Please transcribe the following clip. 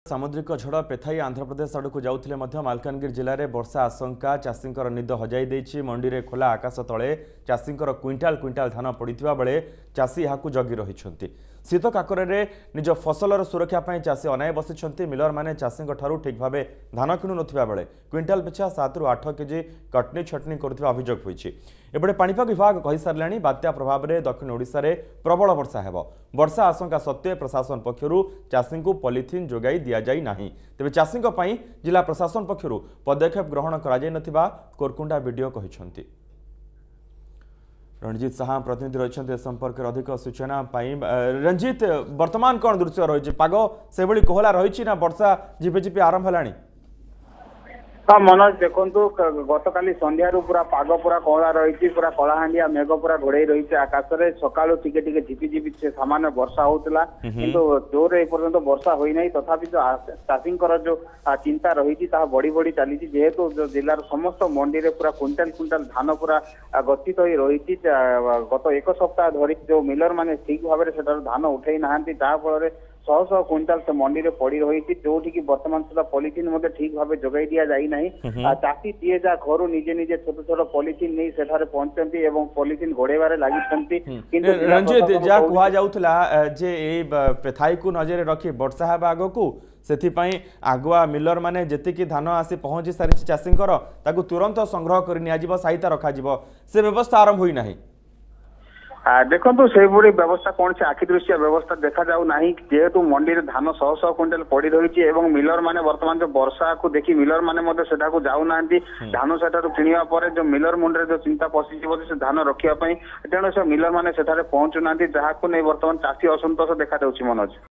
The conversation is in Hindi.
सामुद्रिक झड़ पेथाई आंध्र प्रदेश आड़क जाऊे मालकानगिरी जिले में वर्षा आशंका चाषी निद हजाई देछि। मंडी में खोला आकाश तले चाषी क्विंटाल क्विंटाल धान पड़ता बेले चाषी यहाँ जगी रही। शीत काकर निज फसलर सुरक्षा चाषी अनाई बसी। मिलर मैंने चाषी ठीक भाव धान किणु नथिबा बेले क्विंटाल पिछा 7 ରୁ 8 केजी कटनी छटनी करुवा अभियोग होइछि। एबडे पाणीपाग विभाग कहि सारलाणी बात्या प्रभाव में दक्षिण ओडिशा रे प्रबल वर्षा हेबो। वर्षा आशंका सत्वे प्रशासन पक्षरु चाषी को पॉलिथिन जोगाई दिया जाई नाही। तेबे चाषी जिला प्रशासन पक्षरु पदक्षेप ग्रहण करा जाई नथिबा कोरकुंडा वीडियो कहिसंती। रणजीत साहा प्रतिनिधि रही संपर्क अधिक सूचना रंजीत वर्तमान कौन दृश्य रही पाग से कोहला रही ना वर्षा झिपिझिपि आरंभ है? हाँ मनोज देखु गतकाली संध्यारू पूरा पाग पूरा कोहला रही पूरा कलाहांडिया मेघ पूरा घोड़े रही आकाश में सकाळु टिके टिके झिपिझिपि से सामान्य वर्षा होता किंतु जोर एपर्यंत वर्षा होई नहीं। तथापि जो चाषी जो चिंता रही बढ़ी बढ़ी चली जेहेतु जो जिलार समस्त मंडी में पूरा क्विंटाल क्विंटाल धान पूरा गच्छित हो रही। गत एक सप्ताह धरी जो मिलर माने ठीक भाव में धान उठे ना जहाँफल शह शह क्विंटाल से मंडी में पड़ी रही जो बर्तमान सुधा पॉलिथिन ठीक भाव जोगाई दिया जाई नहीं। चाषी जी जा घर निजे निजे छोट छोट पॉलिथिन नहीं सेठारे पहुंचती और पॉलिथिन घोड़ेबारे लगी। रंजित जहाँ कह जाउथला जे ए पेथाई को नजर रखी वर्षा हेबा आगकू सेथिपाई आगुआ मिलर माने जेतिकी धान आसी पहुंची सारी चाषी तुरंत संग्रह कर नियाजिबो साहित्य रखा से व्यवस्था आरंभ होई नाही। देखो से व्यवस्था कौन से आखि दृश्य व्यवस्था देखा जाऊ नहीं जेहेतु मंडी में धान शह शह क्विंटाल पड़ी रही है। मिलर माने वर्तमान जो वर्षा को देखी मिलर माने सेठाकू जाऊ ना धान सेठारू किणवा पर जो मिलर मुंडे जो चिंता पशि से धान रखापी तेणु से मिलर माने सेठारे पहुंचु ना जहाँ को नहीं वर्तमान चाषी असंतोष देखा मनोज।